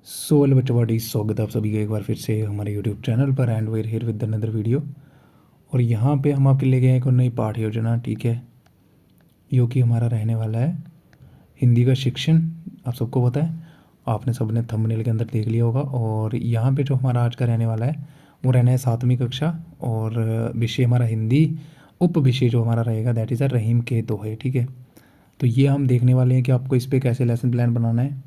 Hello बच्चों, बड़ी स्वागत है आप सभी का एक बार फिर से हमारे यूट्यूब चैनल पर and we're here with another video. और यहाँ पे हम आपके लिए गए एक और नई पाठ योजना, ठीक है, जो कि हमारा रहने वाला है हिंदी का शिक्षण। आप सबको पता है, आपने सबने थंबनेल के अंदर देख लिया होगा। और यहाँ पे जो हमारा आज का रहने वाला है वो रहना है 7वीं कक्षा, और विषय हमारा हिंदी, उप विषय जो हमारा रहेगा दैट इज़ अ रहीम के दोहे, ठीक है। तो ये हम देखने वाले हैं कि आपको इस पर कैसे लेसन प्लान बनाना है।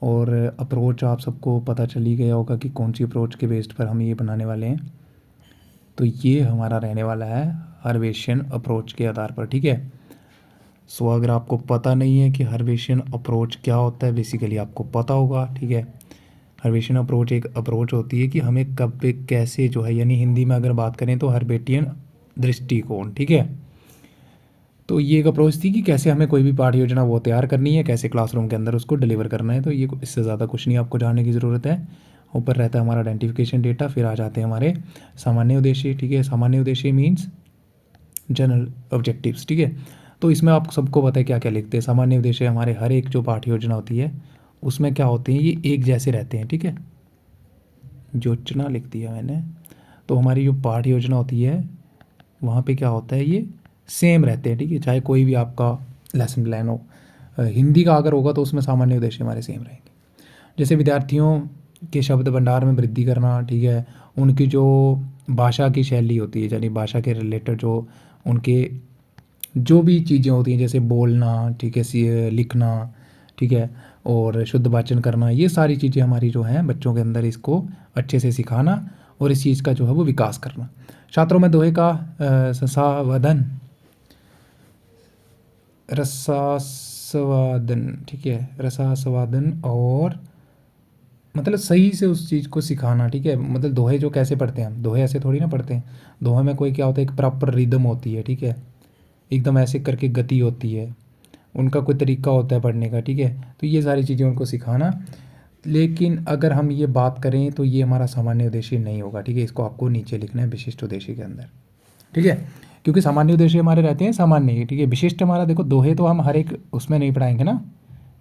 और अप्रोच आप सबको पता चल ही गया होगा कि कौन सी अप्रोच के बेस्ड पर हम ये बनाने वाले हैं। तो ये हमारा रहने वाला है हर्वेशियन अप्रोच के आधार पर, ठीक है। सो अगर आपको पता नहीं है कि हर्वेशियन अप्रोच क्या होता है, बेसिकली आपको पता होगा, ठीक है। हर्वेशियन अप्रोच एक अप्रोच होती है कि हमें कब पे कैसे जो है, यानी हिंदी में अगर बात करें तो हर्बेटियन दृष्टिकोण, ठीक है। तो ये एक अप्रोच थी कि कैसे हमें कोई भी पाठ योजना वो तैयार करनी है, कैसे क्लासरूम के अंदर उसको डिलीवर करना है। तो ये इससे ज़्यादा कुछ नहीं आपको जानने की ज़रूरत है। ऊपर रहता है हमारा आइडेंटिफिकेशन डेटा, फिर आ जाते हैं हमारे सामान्य उद्देश्य, ठीक है। सामान्य उद्देश्य मीन्स जनरल ऑब्जेक्टिव्स, ठीक है। तो इसमें आप सबको पता है क्या क्या लिखते हैं। सामान्य उद्देश्य हमारे हर एक जो पाठ योजना होती है उसमें क्या होते हैं, ये एक जैसे रहते हैं, ठीक है। योजना लिख दिया मैंने। तो हमारी जो पाठ योजना होती है वहाँ पे क्या होता है, ये सेम रहते हैं, ठीक है। चाहे कोई भी आपका लेसन प्लान हो, हिंदी का अगर होगा तो उसमें सामान्य उद्देश्य हमारे सेम रहेंगे। जैसे विद्यार्थियों के शब्द भंडार में वृद्धि करना, ठीक है। उनकी जो भाषा की शैली होती है, यानी भाषा के रिलेटेड जो उनके जो भी चीज़ें होती हैं, जैसे बोलना, ठीक है, लिखना, ठीक है, और शुद्ध वाचन करना, ये सारी चीज़ें हमारी जो हैं बच्चों के अंदर इसको अच्छे से सिखाना और इस चीज़ का जो है वो विकास करना। छात्रों में दोहे का संसाधन, रसास्वादन, ठीक है, रसास्वादन, और मतलब सही से उस चीज़ को सिखाना, ठीक है। मतलब दोहे जो कैसे पढ़ते हैं हम, दोहे ऐसे थोड़ी ना पढ़ते हैं। दोहे में कोई क्या होता है, एक प्रॉपर रिदम होती है, ठीक है, एकदम ऐसे करके गति होती है, उनका कोई तरीका होता है पढ़ने का, ठीक है। तो ये सारी चीज़ें उनको सिखाना। लेकिन अगर हम ये बात करें तो ये हमारा सामान्य उद्देश्य नहीं होगा, ठीक है। इसको आपको नीचे लिखना है विशिष्ट उद्देश्य के अंदर, ठीक है। क्योंकि सामान्य उद्देश्य हमारे रहते हैं सामान्य ही, ठीक है। विशिष्ट हमारा देखो, दोहे तो हम हर एक उसमें नहीं पढ़ाएंगे ना,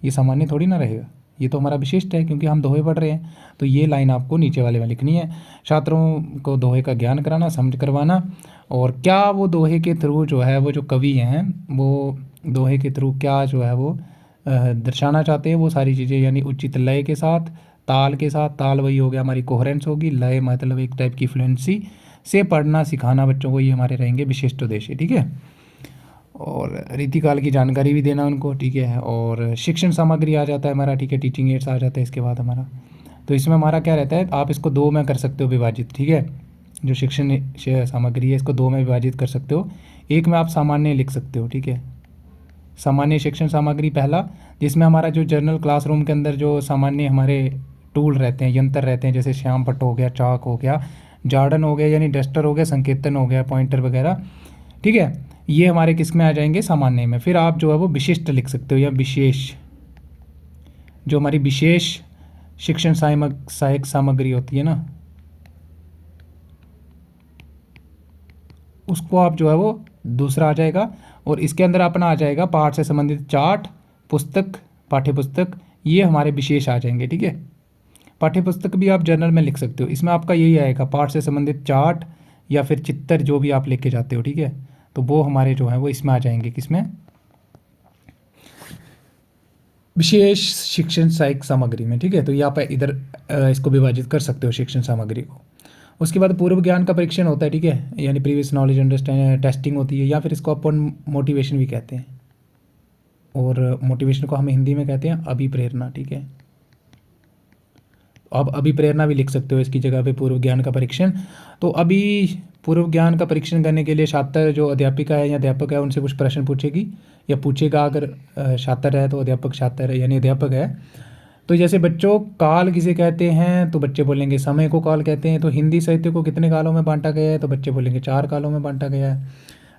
ये सामान्य थोड़ी ना रहेगा, ये तो हमारा विशिष्ट है क्योंकि हम दोहे पढ़ रहे हैं। तो ये लाइन आपको नीचे वाले में लिखनी है। छात्रों को दोहे का ज्ञान कराना, समझ करवाना, और क्या वो दोहे के थ्रू जो है वो जो कवि हैं वो दोहे के थ्रू क्या जो है वो दर्शाना चाहते हैं, वो सारी चीज़ें, यानी उचित लय के साथ, ताल के साथ, ताल वही हो गया हमारी कोहेरेंस होगी, लय मतलब एक टाइप की फ्लुएंसी से पढ़ना सिखाना बच्चों को, ये हमारे रहेंगे विशिष्ट उद्देश्य, ठीक है। और रीतिकाल की जानकारी भी देना उनको, ठीक है। और शिक्षण सामग्री आ जाता है हमारा, ठीक है, टीचिंग एड्स आ जाता है इसके बाद हमारा। तो इसमें हमारा क्या रहता है, आप इसको दो में कर सकते हो विभाजित, ठीक है। जो शिक्षण सामग्री है इसको दो में विभाजित कर सकते हो। एक में आप सामान्य लिख सकते हो, ठीक है, सामान्य शिक्षण सामग्री पहला, जिसमें हमारा जो जर्नल क्लासरूम के अंदर जो सामान्य हमारे टूल रहते हैं, यंत्र रहते हैं, जैसे श्याम पट्ट हो गया, चाक हो गया, जार्डन हो गया यानी डस्टर हो गया, संकेतन हो गया, पॉइंटर वगैरह, ठीक है, ये हमारे किस में आ जाएंगे, सामान्य में। फिर आप जो है वो विशिष्ट लिख सकते हो या विशेष, जो हमारी विशेष शिक्षण सहायक सामग्री होती है ना, उसको आप जो है वो दूसरा आ जाएगा। और इसके अंदर अपना आ जाएगा पाठ से संबंधित चार्ट, पुस्तक, पाठ्य पुस्तक, ये हमारे विशेष आ जाएंगे, ठीक है। पाठ्य पुस्तक भी आप जर्नल में लिख सकते हो, इसमें आपका यही आएगा, पाठ से संबंधित चार्ट या फिर चित्र जो भी आप लेके जाते हो, ठीक है। तो वो हमारे जो है वो इसमें आ जाएंगे, किसमें, विशेष शिक्षण सहायक सामग्री में, ठीक है। तो यहाँ पर इधर इसको विभाजित कर सकते हो शिक्षण सामग्री को। उसके बाद पूर्व ज्ञान का परीक्षण होता है, ठीक है, यानी प्रीवियस नॉलेज अंडरस्टैंड टेस्टिंग होती है, या फिर इसको अपन मोटिवेशन भी कहते हैं। और मोटिवेशन को हम हिंदी में कहते हैं अभिप्रेरणा, ठीक है। अब अभिप्रेरणा भी लिख सकते हो इसकी जगह पे, पूर्व ज्ञान का परीक्षण। तो अभी पूर्व ज्ञान का परीक्षण करने के लिए छात्र जो अध्यापिका है या अध्यापक है उनसे कुछ प्रश्न पूछेगी या पूछेगा। अगर छात्र है तो अध्यापक, छात्र है यानी अध्यापक है। तो जैसे बच्चों, काल किसे कहते हैं, तो बच्चे बोलेंगे समय को काल कहते हैं। तो हिंदी साहित्य को कितने कालों में बांटा गया है, तो बच्चे बोलेंगे 4 कालों में बांटा गया है।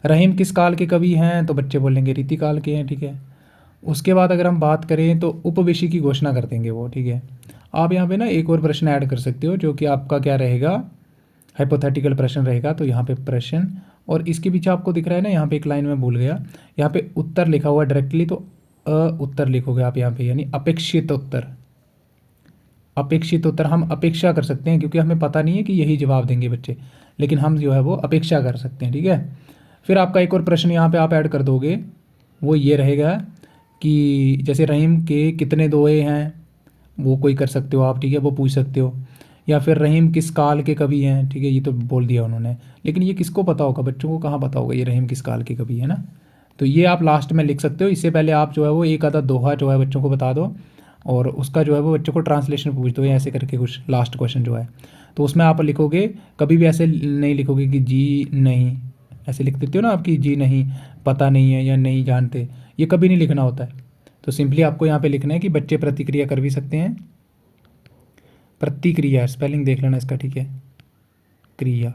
रहीम किस काल के कवि हैं, तो बच्चे बोलेंगे रीतिकाल के हैं, ठीक है। उसके बाद अगर हम बात करें तो उपविषय की घोषणा कर देंगे वो, ठीक है। आप यहाँ पे ना एक और प्रश्न ऐड कर सकते हो जो कि आपका क्या रहेगा, हाइपोथेटिकल प्रश्न रहेगा। तो यहाँ पे प्रश्न, और इसके पीछे आपको दिख रहा है ना, यहाँ पे एक लाइन में भूल गया, यहाँ पे उत्तर लिखा हुआ डायरेक्टली, तो उत्तर लिखोगे आप यहाँ पे, यानी अपेक्षित उत्तर, अपेक्षित उत्तर हम अपेक्षा कर सकते हैं, क्योंकि हमें पता नहीं है कि यही जवाब देंगे बच्चे, लेकिन हम जो है वो अपेक्षा कर सकते हैं, ठीक है। फिर आपका एक और प्रश्न यहाँ पे आप ऐड कर दोगे, वो ये रहेगा कि जैसे रहीम के कितने दोहे हैं, वो कोई कर सकते हो आप, ठीक है, वो पूछ सकते हो। या फिर रहीम किस काल के कवि हैं, ठीक है, ये तो बोल दिया उन्होंने, लेकिन ये किसको पता होगा, बच्चों को कहाँ पता होगा ये रहीम किस काल के कवि है ना। तो ये आप लास्ट में लिख सकते हो। इससे पहले आप जो है वो एक आधा दोहा जो है बच्चों को बता दो, और उसका जो है वो बच्चों को ट्रांसलेशन पूछ दो, या ऐसे करके कुछ लास्ट क्वेश्चन जो है, तो उसमें आप लिखोगे, कभी भी ऐसे नहीं लिखोगे कि जी नहीं, ऐसे लिख देते हो ना आपकी जी नहीं, पता नहीं है या नहीं जानते, ये कभी नहीं लिखना होता है। तो सिंपली आपको यहाँ पे लिखना है कि बच्चे प्रतिक्रिया कर भी सकते हैं, प्रतिक्रिया स्पेलिंग देख लेना इसका, ठीक है, क्रिया,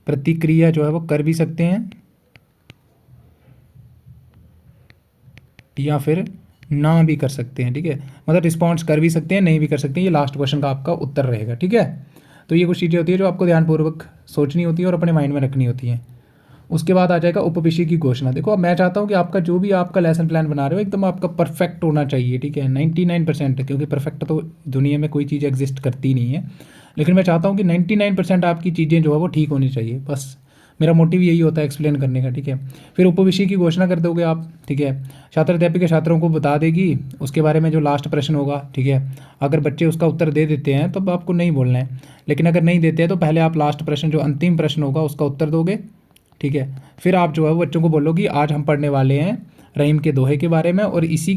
प्रतिक्रिया जो है वो कर भी सकते हैं, या फिर ना भी कर सकते हैं, ठीक है, मतलब रिस्पॉन्स कर भी सकते हैं, नहीं भी कर सकते हैं। ये लास्ट क्वेश्चन का आपका उत्तर रहेगा, ठीक है। तो ये कुछ चीज़ें होती है जो आपको ध्यानपूर्वक सोचनी होती है और अपने माइंड में रखनी होती हैं। उसके बाद आ जाएगा उपविषय की घोषणा। देखो अब मैं चाहता हूँ कि आपका जो भी आपका लेसन प्लान बना रहे हो एकदम आपका परफेक्ट होना चाहिए, ठीक है, 99%, क्योंकि परफेक्ट तो दुनिया में कोई चीज़ एग्जिस्ट करती नहीं है, लेकिन मैं चाहता हूँ कि 99% आपकी चीज़ें जो है वो ठीक होनी चाहिए, बस मेरा मोटिव यही होता है एक्सप्लेन करने का, ठीक है। फिर उपविषय की घोषणा कर दोगे आप, ठीक है, छात्र अध्यापिका छात्रों को बता देगी उसके बारे में जो लास्ट प्रश्न होगा, ठीक है। अगर बच्चे उसका उत्तर दे देते हैं तो आपको नहीं बोलना है, लेकिन अगर नहीं देते हैं तो पहले आप लास्ट प्रश्न जो अंतिम प्रश्न होगा उसका उत्तर दोगे, ठीक है। फिर आप जो है वो बच्चों को बोलोगी आज हम पढ़ने वाले हैं रहीम के दोहे के बारे में, और इसी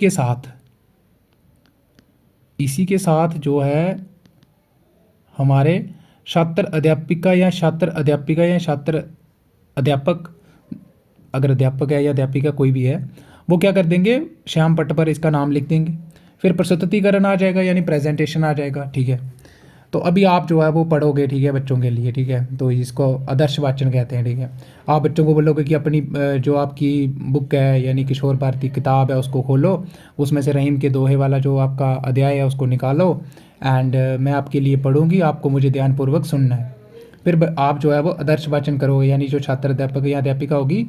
के साथ जो है हमारे छात्र अध्यापक या छात्र अध्यापक, अगर अध्यापक है या अध्यापिका कोई भी है, वो क्या कर देंगे, श्याम पट्ट पर इसका नाम लिख देंगे। फिर प्रस्तुतिकरण आ जाएगा, यानी प्रेजेंटेशन आ जाएगा, ठीक है। तो अभी आप जो है वो पढ़ोगे, ठीक है, बच्चों के लिए, ठीक है, तो इसको आदर्श वाचन कहते हैं, ठीक है। आप बच्चों को बोलोगे कि अपनी जो आपकी बुक है यानी किशोर भारती किताब है उसको खोलो, उसमें से रहीम के दोहे वाला जो आपका अध्याय है उसको निकालो, एंड मैं आपके लिए पढ़ूंगी, आपको मुझे ध्यानपूर्वक सुनना है। फिर आप जो है वो आदर्श वाचन करोगे, यानी जो छात्र अध्यापक या अध्यापिका होगी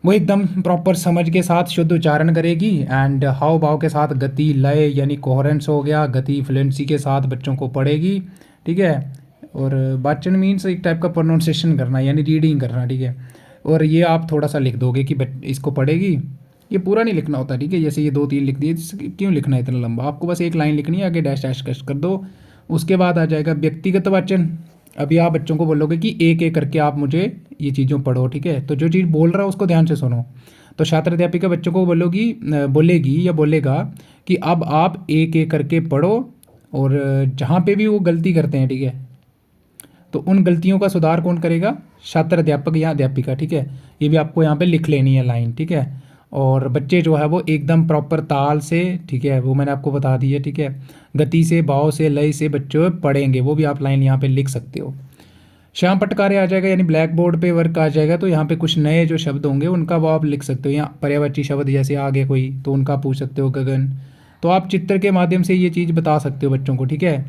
वो एकदम प्रॉपर समझ के साथ शुद्ध उच्चारण करेगी, एंड हाव भाव के साथ गति लय यानी कोहेरेंस हो गया, गति फ्लुएंसी के साथ बच्चों को पढ़ेगी, ठीक है। और वाचन मीन्स एक टाइप का प्रोनाउंसिएशन करना यानी रीडिंग करना, ठीक है। और ये आप थोड़ा सा लिख दोगे कि इसको पढ़ेगी, ये पूरा नहीं लिखना होता, ठीक है, जैसे ये 2-3 लिख दिए, क्यों लिखना है इतना लंबा, आपको बस एक लाइन लिखनी है, आगे डैश डैश डैश कर दो। उसके बाद आ जाएगा व्यक्तिगत वाचन। अभी आप बच्चों को बोलोगे कि एक एक करके आप मुझे ये चीज़ों पढ़ो, ठीक है, तो जो चीज़ बोल रहा है उसको ध्यान से सुनो। तो छात्र अध्यापिका बच्चों को बोलेगी या बोलेगा कि अब आप एक एक करके पढ़ो, और जहाँ पे भी वो गलती करते हैं, ठीक है, तो उन गलतियों का सुधार कौन करेगा, छात्र अध्यापक या अध्यापिका, ठीक है। ये भी आपको यहाँ पे लिख लेनी है लाइन, ठीक है। और बच्चे जो है वो एकदम प्रॉपर ताल से, ठीक है, वो मैंने आपको बता दी है, ठीक है, गति से, भाव से, लय से बच्चे पढ़ेंगे, वो भी आप लाइन यहाँ पे लिख सकते हो। श्याम पट्ट कार्य आ जाएगा, यानी ब्लैक बोर्ड पे वर्क आ जाएगा, तो यहाँ पे कुछ नए जो शब्द होंगे उनका वो आप लिख सकते हो, यहाँ पर्यायवाची शब्द जैसे आगे कोई तो उनका पूछ सकते हो, गगन, तो आप चित्र के माध्यम से ये चीज़ बता सकते हो बच्चों को, ठीक है।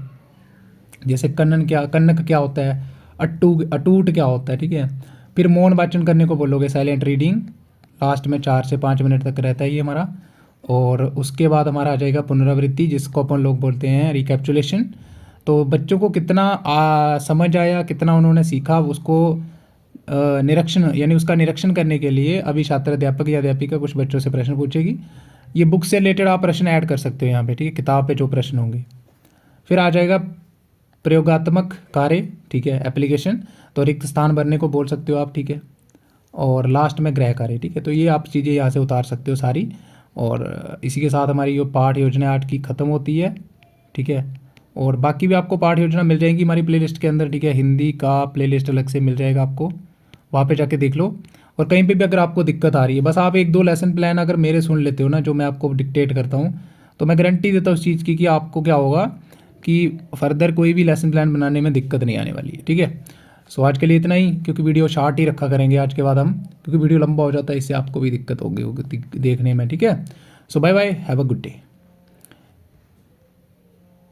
जैसे कन्नक क्या होता है, अटूट क्या होता है, ठीक है। फिर मौन वाचन करने को बोलोगे, साइलेंट रीडिंग, लास्ट में 4 से 5 मिनट तक रहता है ये हमारा। और उसके बाद हमारा आ जाएगा पुनरावृत्ति, जिसको अपन लोग बोलते हैं रिकैप्चुलेशन। तो बच्चों को कितना समझ आया, कितना उन्होंने सीखा, उसको निरीक्षण यानी उसका निरीक्षण करने के लिए अभी छात्र अध्यापक या अध्यापिका कुछ बच्चों से प्रश्न पूछेगी। ये बुक से रिलेटेड आप प्रश्न ऐड कर सकते हो यहाँ पे, ठीक है, किताब पे जो प्रश्न होंगे। फिर आ जाएगा प्रयोगात्मक कार्य, ठीक है, एप्लीकेशन, तो रिक्त स्थान भरने को बोल सकते हो आप, ठीक है। और लास्ट में गृह कार्य, ठीक है। तो ये आप चीज़ें यहाँ से उतार सकते हो सारी, और इसी के साथ हमारी जो पाठ योजना 8 की ख़त्म होती है, ठीक है। और बाकी भी आपको पाठ योजना मिल जाएंगी हमारी प्लेलिस्ट के अंदर, ठीक है, हिंदी का प्लेलिस्ट अलग से मिल जाएगा आपको, वहाँ पे जाके देख लो। और कहीं पे भी अगर आपको दिक्कत आ रही है, बस आप 1-2 लेसन प्लान अगर मेरे सुन लेते हो ना, जो मैं आपको डिक्टेट करता हूँ, तो मैं गारंटी देता हूँ उस चीज़ की कि आपको क्या होगा कि फर्दर कोई भी लेसन प्लान बनाने में दिक्कत नहीं आने वाली है, ठीक है। सो आज के लिए इतना ही, क्योंकि वीडियो शॉर्ट ही रखा करेंगे आज के बाद हम, क्योंकि वीडियो लंबा हो जाता है, इससे आपको भी दिक्कत होगी देखने में, ठीक है। So bye bye, have a good day.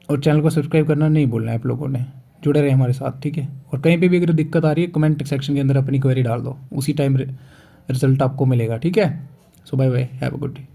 और चैनल को सब्सक्राइब करना नहीं भूलना है आप लोगों ने, जुड़े रहे हमारे साथ, ठीक है। और कहीं पे भी अगर दिक्कत आ रही है कमेंट सेक्शन के अंदर अपनी क्वेरी डाल दो, उसी टाइम रिजल्ट आपको मिलेगा, ठीक है। So bye bye, have a good day.